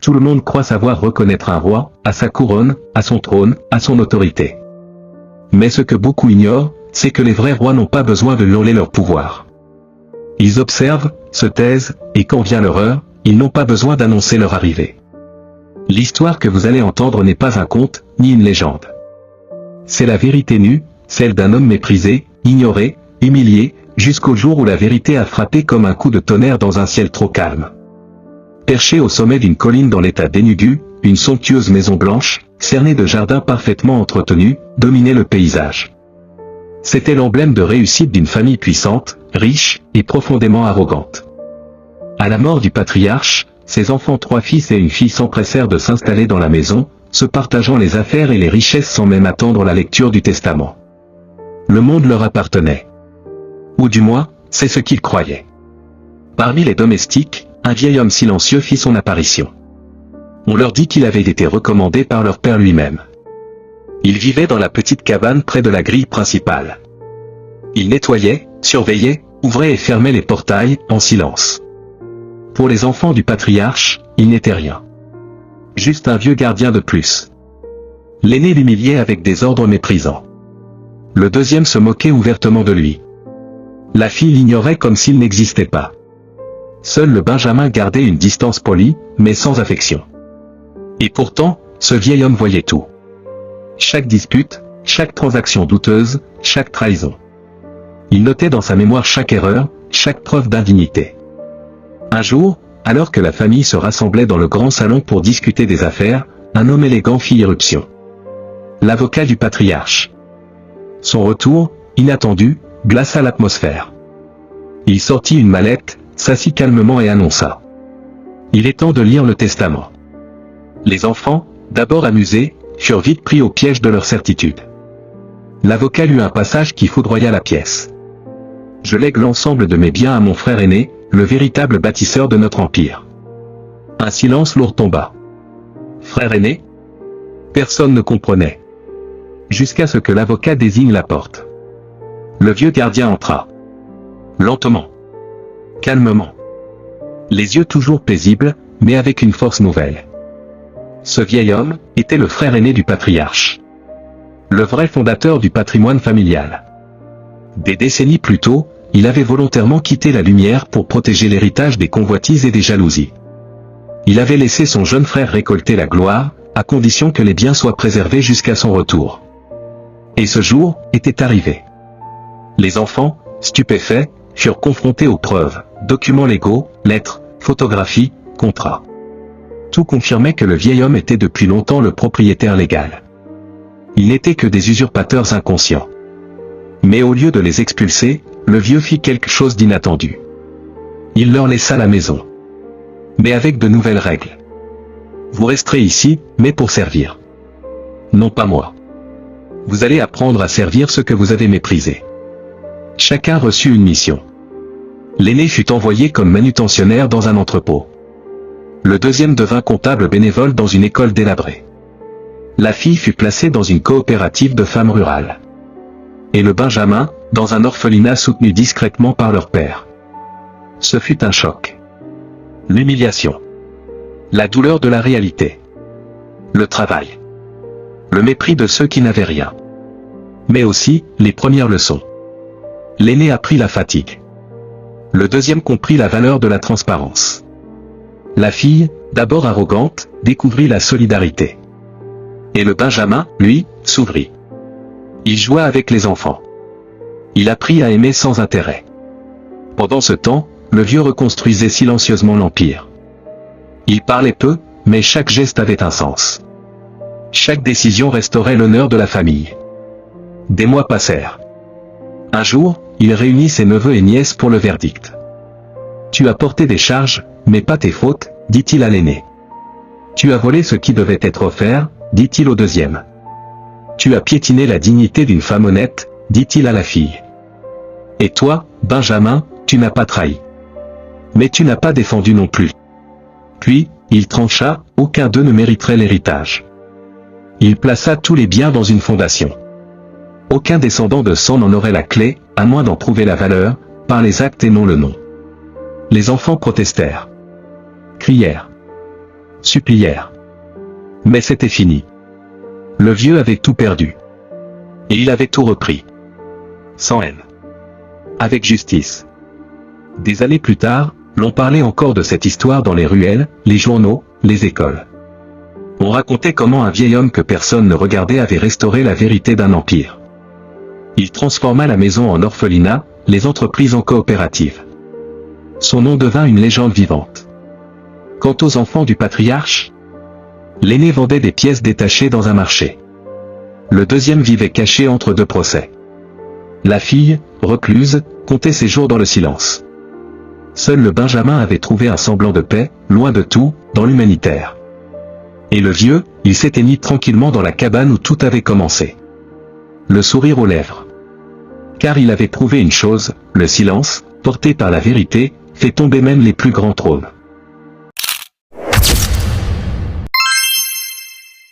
Tout le monde croit savoir reconnaître un roi, à sa couronne, à son trône, à son autorité. Mais ce que beaucoup ignorent, c'est que les vrais rois n'ont pas besoin de hurler leur pouvoir. Ils observent, se taisent, et quand vient leur heure, ils n'ont pas besoin d'annoncer leur arrivée. L'histoire que vous allez entendre n'est pas un conte, ni une légende. C'est la vérité nue, celle d'un homme méprisé, ignoré, humilié, jusqu'au jour où la vérité a frappé comme un coup de tonnerre dans un ciel trop calme. Perché au sommet d'une colline dans l'état d'Enugu, une somptueuse maison blanche, cernée de jardins parfaitement entretenus, dominait le paysage. C'était l'emblème de réussite d'une famille puissante, riche, et profondément arrogante. À la mort du patriarche, ses enfants, 3 fils et une fille, s'empressèrent de s'installer dans la maison, se partageant les affaires et les richesses sans même attendre la lecture du testament. Le monde leur appartenait. Ou du moins, c'est ce qu'ils croyaient. Parmi les domestiques, un vieil homme silencieux fit son apparition. On leur dit qu'il avait été recommandé par leur père lui-même. Il vivait dans la petite cabane près de la grille principale. Il nettoyait, surveillait, ouvrait et fermait les portails, en silence. Pour les enfants du patriarche, il n'était rien. Juste un vieux gardien de plus. L'aîné l'humiliait avec des ordres méprisants. Le deuxième se moquait ouvertement de lui. La fille l'ignorait comme s'il n'existait pas. Seul le Benjamin gardait une distance polie, mais sans affection. Et pourtant, ce vieil homme voyait tout. Chaque dispute, chaque transaction douteuse, chaque trahison. Il notait dans sa mémoire chaque erreur, chaque preuve d'indignité. Un jour, alors que la famille se rassemblait dans le grand salon pour discuter des affaires, un homme élégant fit irruption. L'avocat du patriarche. Son retour, inattendu, glaça l'atmosphère. Il sortit une mallette, s'assit calmement et annonça. Il est temps de lire le testament. Les enfants, d'abord amusés, furent vite pris au piège de leur certitude. L'avocat lut un passage qui foudroya la pièce. Je lègue l'ensemble de mes biens à mon frère aîné, le véritable bâtisseur de notre empire. Un silence lourd tomba. Frère aîné? Personne ne comprenait. Jusqu'à ce que l'avocat désigne la porte. Le vieux gardien entra. Lentement. Calmement. Les yeux toujours paisibles, mais avec une force nouvelle. Ce vieil homme était le frère aîné du patriarche. Le vrai fondateur du patrimoine familial. Des décennies plus tôt, il avait volontairement quitté la lumière pour protéger l'héritage des convoitises et des jalousies. Il avait laissé son jeune frère récolter la gloire, à condition que les biens soient préservés jusqu'à son retour. Et ce jour était arrivé. Les enfants, stupéfaits, furent confrontés aux preuves, documents légaux, lettres, photographies, contrats. Tout confirmait que le vieil homme était depuis longtemps le propriétaire légal. Ils n'étaient que des usurpateurs inconscients. Mais au lieu de les expulser, le vieux fit quelque chose d'inattendu. Il leur laissa la maison. Mais avec de nouvelles règles. Vous resterez ici, mais pour servir. Non pas moi. Vous allez apprendre à servir ce que vous avez méprisé. Chacun reçut une mission. L'aîné fut envoyé comme manutentionnaire dans un entrepôt. Le deuxième devint comptable bénévole dans une école délabrée. La fille fut placée dans une coopérative de femmes rurales. Et le Benjamin, dans un orphelinat soutenu discrètement par leur père. Ce fut un choc. L'humiliation. La douleur de la réalité. Le travail. Le mépris de ceux qui n'avaient rien. Mais aussi, les premières leçons. L'aîné apprit la fatigue. Le deuxième comprit la valeur de la transparence. La fille, d'abord arrogante, découvrit la solidarité. Et le Benjamin, lui, s'ouvrit. Il joua avec les enfants. Il apprit à aimer sans intérêt. Pendant ce temps, le vieux reconstruisait silencieusement l'empire. Il parlait peu, mais chaque geste avait un sens. Chaque décision restaurait l'honneur de la famille. Des mois passèrent. Un jour, il réunit ses neveux et nièces pour le verdict. Tu as porté des charges, mais pas tes fautes, dit-il à l'aîné. Tu as volé ce qui devait être offert, dit-il au deuxième. Tu as piétiné la dignité d'une femme honnête, dit-il à la fille. Et toi, Benjamin, tu n'as pas trahi. Mais tu n'as pas défendu non plus. Puis, il trancha, aucun d'eux ne mériterait l'héritage. Il plaça tous les biens dans une fondation. Aucun descendant de sang n'en aurait la clé, à moins d'en prouver la valeur, par les actes et non le nom. Les enfants protestèrent. Crièrent. supplièrent. Mais c'était fini. Le vieux avait tout perdu. Et il avait tout repris. Sans haine. Avec justice. Des années plus tard, l'on parlait encore de cette histoire dans les ruelles, les journaux, les écoles. On racontait comment un vieil homme que personne ne regardait avait restauré la vérité d'un empire. Il transforma la maison en orphelinat, les entreprises en coopératives. Son nom devint une légende vivante. Quant aux enfants du patriarche, l'aîné vendait des pièces détachées dans un marché. Le deuxième vivait caché entre deux procès. La fille, recluse, comptait ses jours dans le silence. Seul le Benjamin avait trouvé un semblant de paix, loin de tout, dans l'humanitaire. Et le vieux, il s'éteignit tranquillement dans la cabane où tout avait commencé. Le sourire aux lèvres. Car il avait prouvé une chose, le silence, porté par la vérité, fait tomber même les plus grands trônes.